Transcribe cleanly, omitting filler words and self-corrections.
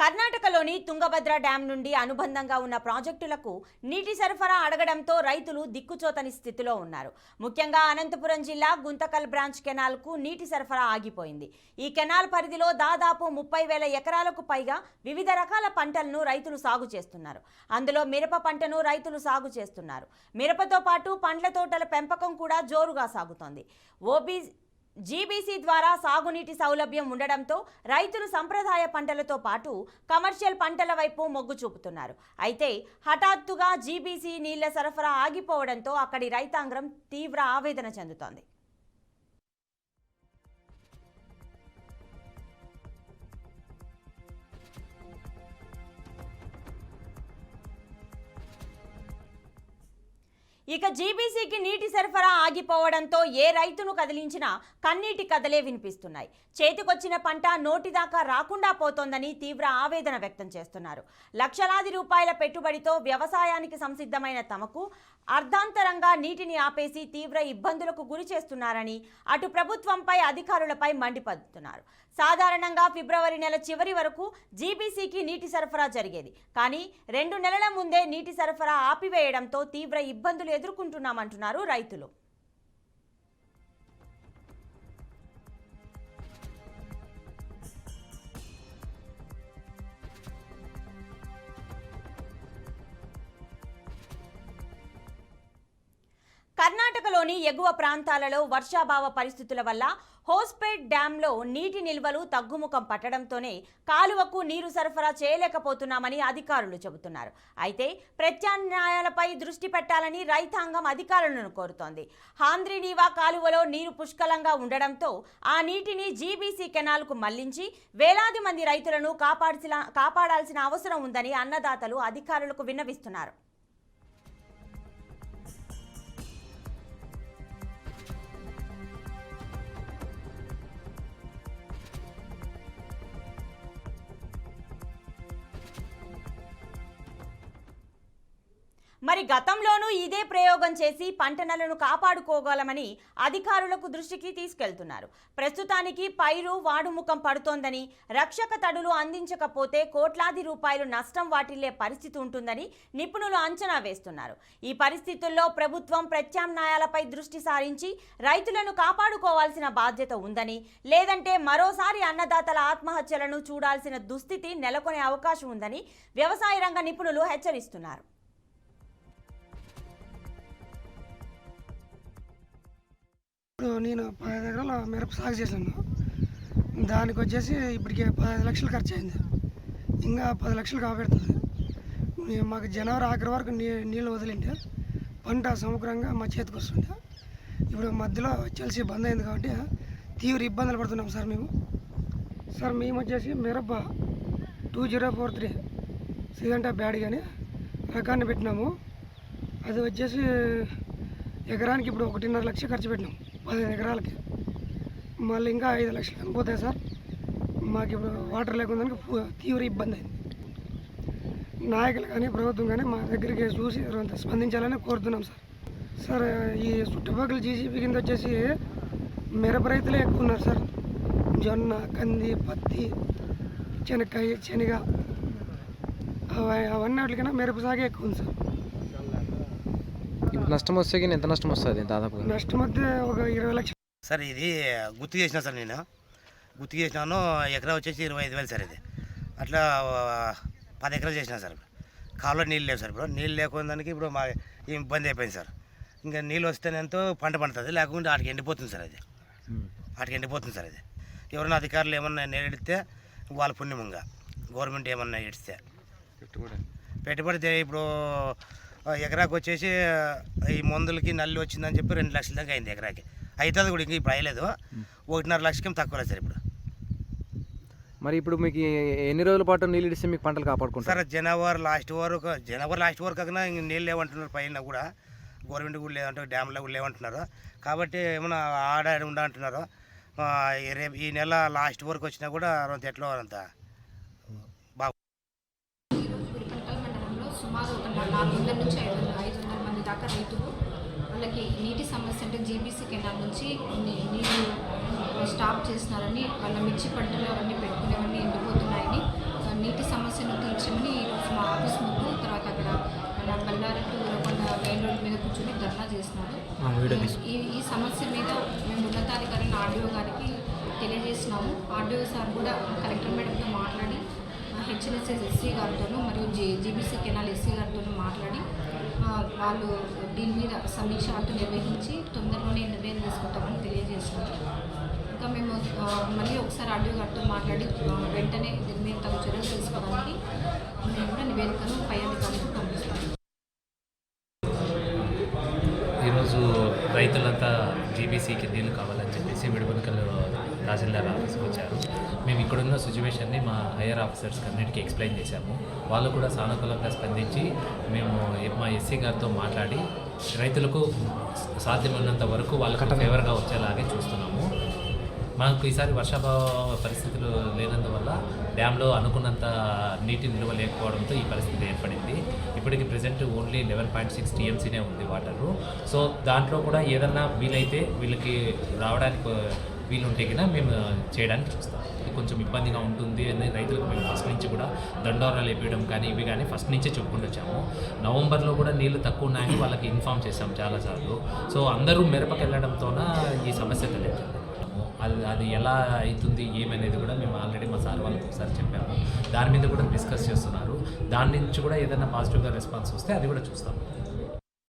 కర్ణాటకలోని తుంగభద్ర డ్యాం నుండి అనుబంధంగా ఉన్న ప్రాజెక్టులకు నీటి సరఫరా అడగడంతో రైతులు దిక్కుచోతని స్థితిలో ఉన్నారు. ముఖ్యంగా అనంతపురం జిల్లా గుంతకల్ బ్రాంచ్ కెనాల్కు నీటి సరఫరా ఆగిపోయింది. ఈ కెనాల్ పరిధిలో దాదాపు 30,000 ఎకరాలకు పైగా వివిధ రకాల పంటలను రైతులు సాగు చేస్తున్నారు. అందులో మిరప పంటను రైతులు సాగు చేస్తున్నారు. మిరపతో పాటు పండ్ల తోటల పెంపకం కూడా జోరుగా సాగుతోంది. జీబీసీ ద్వారా సాగునీటి సౌలభ్యం ఉండడంతో రైతులు సంప్రదాయ పంటలతో పాటు కమర్షియల్ పంటల వైపు మొగ్గు చూపుతున్నారు. అయితే హఠాత్తుగా జీబీసీ నీళ్ల సరఫరా ఆగిపోవడంతో అక్కడి రైతాంగం తీవ్ర ఆవేదన చెందుతోంది. ఇక జీబీసీకి నీటి సరఫరా ఆగిపోవడంతో ఏ రైతును కదిలించినా కన్నీటి కథలే వినిపిస్తున్నాయి. చేతికొచ్చిన పంట నోటిదాకా రాకుండా పోతోందని తీవ్ర ఆవేదన వ్యక్తం చేస్తున్నారు. లక్షలాది రూపాయల పెట్టుబడితో వ్యవసాయానికి సంసిద్ధమైన తమకు అర్ధాంతరంగా నీటిని ఆపేసి తీవ్ర ఇబ్బందులకు గురి చేస్తున్నారని అటు ప్రభుత్వంపై అధికారులపై మండిపడుతున్నారు. సాధారణంగా ఫిబ్రవరి నెల చివరి వరకు జీబీసీకి నీటి సరఫరా జరిగేది. కానీ 2 నెలల ముందే నీటి సరఫరా ఆపివేయడంతో తీవ్ర ఇబ్బందులు ఎదుర్కొంటున్నామంటున్నారు రైతులు. కర్ణాటకలోని ఎగువ ప్రాంతాలలో వర్షాభావ పరిస్థితుల వల్ల హోస్పేట్ డ్యాంలో నీటి నిల్వలు తగ్గుముఖం పట్టడంతోనే కాలువకు నీరు సరఫరా చేయలేకపోతున్నామని అధికారులు చెబుతున్నారు. అయితే ప్రత్యామ్నాయాలపై దృష్టి పెట్టాలని రైతాంగం అధికారులను కోరుతోంది. హాంద్రీనీవా కాలువలో నీరు పుష్కలంగా ఉండడంతో ఆ నీటిని జీబీసీ కెనాల్కు మళ్లించి వేలాది మంది రైతులను కాపాడాల్సిన అవసరం ఉందని అన్నదాతలు అధికారులకు విన్నవిస్తున్నారు. మరి గతంలోనూ ఇదే ప్రయోగం చేసి పంటలను కాపాడుకోగలమని అధికారులకు దృష్టికి తీసుకెళ్తున్నారు. ప్రస్తుతానికి పైరు వాడుముఖం పడుతోందని, రక్షక తడులు అందించకపోతే కోట్లాది రూపాయలు నష్టం వాటిల్లే పరిస్థితి ఉంటుందని నిపుణులు అంచనా వేస్తున్నారు. ఈ పరిస్థితుల్లో ప్రభుత్వం ప్రత్యామ్నాయాలపై దృష్టి సారించి రైతులను కాపాడుకోవాల్సిన బాధ్యత ఉందని, లేదంటే మరోసారి అన్నదాతల ఆత్మహత్యలను చూడాల్సిన దుస్థితి నెలకొనే అవకాశం ఉందని వ్యవసాయ రంగ నిపుణులు హెచ్చరిస్తున్నారు. నేను 15 ఎకరాల మిరప సాగు చేశాను. దానికి వచ్చేసి ఇప్పటికే 15 లక్షలు ఖర్చు అయింది. ఇంకా 10 లక్షలు కాబెడుతుంది. మాకు జనవరి ఆఖరి వరకు నీళ్ళు వదిలింటే పంట సమగ్రంగా మా చేతికి వస్తుండే. ఇప్పుడు మధ్యలో వచ్చేసి బంద్ అయింది కాబట్టి తీవ్ర ఇబ్బందులు పడుతున్నాం సార్ మేము. మేము వచ్చేసి మిరప 2043 సిగంటా బ్యాడ్ కానీ రకాన్ని పెట్టినాము. అది వచ్చేసి ఎకరానికి ఇప్పుడు 1.5 లక్ష ఖర్చు పెట్టినాం 15 ఎకరాలకి. మళ్ళీ ఇంకా 5 లక్షలు పోతాయి సార్. మాకు ఇప్పుడు వాటర్ లేకుండా తీవ్ర ఇబ్బంది అయింది. నాయకులు కానీ ప్రభుత్వం కానీ మా దగ్గరికి చూసి స్పందించాలని కోరుతున్నాం సార్. ఈ చుట్టుపక్కల జీసీపీ కింద వచ్చేసి మిరప రైతులే ఎక్కువ ఉన్నారు సార్. జొన్న, కంది, పత్తి, శనక్కాయ, శనగ అవన్నీ వాటికైనా మిరప సాగే ఎక్కువ ఉంది సార్. నష్టం వస్తే ఎంత నష్టం వస్తుంది? దాదాపు నష్టం వస్తే ఒక 20 లక్షలు సార్. ఇది గుర్తు చేసిన సార్, నేను గుర్తు చేసినాను. ఎకరా వచ్చేసి 25,000 సార్. ఇది అట్లా 10 ఎకరాలు చేసిన సార్. కాలువలో నీళ్ళు లేవు సార్. ఇప్పుడు నీళ్ళు లేకుండా దానికి ఇప్పుడు మా ఇబ్బంది అయిపోయింది సార్. ఇంకా నీళ్ళు వస్తేనేంతో పంట పండుతుంది, లేకుంటే వాటికి ఎండిపోతుంది సార్. వాటికి ఎండిపోతుంది సార్. ఇది ఎవరైనా అధికారులు ఏమన్నా నేడితే వాళ్ళ పుణ్యమంగా గవర్నమెంట్ ఏమన్నా ఇడిస్తే పెట్టుబడి ఇప్పుడు ఎకరాకి వచ్చేసి ఈ మందులకి నల్లి వచ్చిందని చెప్పి 2 లక్షల దాకా అయింది ఎకరాకి. అవుతుంది కూడా, ఇంకా ఇప్పుడు అయ్యలేదు. 1.5 లక్షకేం తక్కువ లేదు సార్ ఇప్పుడు. మరి ఇప్పుడు మీకు ఎన్ని రోజుల పాటు నీళ్ళు ఇస్తే మీకు పంటలు కాపాడుకుంటారు సార్? జనవరి లాస్ట్ వరకు కాకుండా ఇంక నీళ్ళు లేవంటున్నారు. పైన కూడా గవర్నమెంట్ కూడా లేదంటారు, డ్యామ్లో కూడా లేవంటున్నారు. కాబట్టి ఏమన్నా ఆడాడి ఉండంటున్నారు. రేపు ఈ నెల లాస్ట్ వరకు వచ్చినా కూడా ఎట్లో అంత సుమారు 400 నుంచి 500 మంది దాకా రైతులు వాళ్ళకి నీటి సమస్య అంటే జీబీసీ కెనాల్ నుంచి నీళ్ళు స్టాప్ చేస్తున్నారని, వాళ్ళ మిర్చి పంటలు అవన్నీ పెట్టుకునేవన్నీ ఎండిపోతున్నాయని నీటి ధర్నా చేసినారు. ఈ సమస్య మీద మేము ఉన్నతాధికారులను ఆర్డీఓ గారికి తెలియజేసినాము. ఆర్డీఓ సార్ కూడా కలెక్టర్ మేడంతో మాట్లాడి హెచ్ఎన్ఎస్ఎస్ ఎస్సీ గారితోనూ మరియు జీబీసీ కెనాల్ ఎస్సీ గారితోనూ మాట్లాడి వాళ్ళు దీని మీద సమీక్ష అంటూ నిర్వహించి తొందరలోనే నిర్ణయం తీసుకుంటామని తెలియజేస్తున్నారు. ఇంకా మేము మళ్ళీ ఒకసారి ఆర్డీఓ గారితో మాట్లాడి వెంటనే దీని మీద తగు చర్యలు తీసుకోవడానికి మేము కూడా నివేదికను పై అధికారులకు పంపిస్తాము. ఈరోజు రైతులంతా జీబీసీకి నీళ్ళు కావాలని చెప్పేసి మిడిపనకల్ తహసీల్దార్ ఆఫీస్కి వచ్చారు. మేము ఇక్కడున్న సిచ్యువేషన్ని మా హైయర్ ఆఫీసర్స్కి అన్నిటికీ ఎక్స్ప్లెయిన్ చేశాము. వాళ్ళు కూడా సానుకూలంగా స్పందించి మేము మా ఎస్సీ గారితో మాట్లాడి రైతులకు సాధ్యమైనంత వరకు వాళ్ళకు ఫేవర్గా వచ్చేలాగే చూస్తున్నాము. మాకు ఈసారి వర్షాభావ పరిస్థితులు లేనందువల్ల డ్యాంలో అనుకున్నంత నీటి నిల్వ లేకపోవడంతో ఈ పరిస్థితి ఏర్పడింది. ఇప్పటికి ప్రజెంట్ ఓన్లీ 11.6 టీఎంసీనే ఉంది వాటరు. సో దాంట్లో కూడా ఏదన్నా వీలైతే వీళ్ళకి రావడానికి వీలుంటే కన్నా మేము చేయడానికి చూస్తాం. కొంచెం ఇబ్బందిగా ఉంటుంది అని రైతులకు మేము ఫస్ట్ నుంచి కూడా దండోరాలు వేయడం కానీ ఇవి కానీ ఫస్ట్ నుంచే చెప్పుకుంటూ వచ్చాము. నవంబర్లో కూడా నీళ్లు తక్కువ ఉన్నాయని వాళ్ళకి ఇన్ఫామ్ చేశాం చాలాసార్లు. సో అందరూ మిరపకి వెళ్ళడంతోన ఈ సమస్య తలెత్తింది. అది ఎలా అవుతుంది ఏమనేది కూడా మేము ఆల్రెడీ మా సార్ వాళ్ళకి ఒకసారి చెప్పాము. దాని మీద కూడా డిస్కస్ చేస్తున్నారు. దాని నుంచి కూడా ఏదైనా పాజిటివ్గా రెస్పాన్స్ వస్తే అది కూడా చూస్తాము.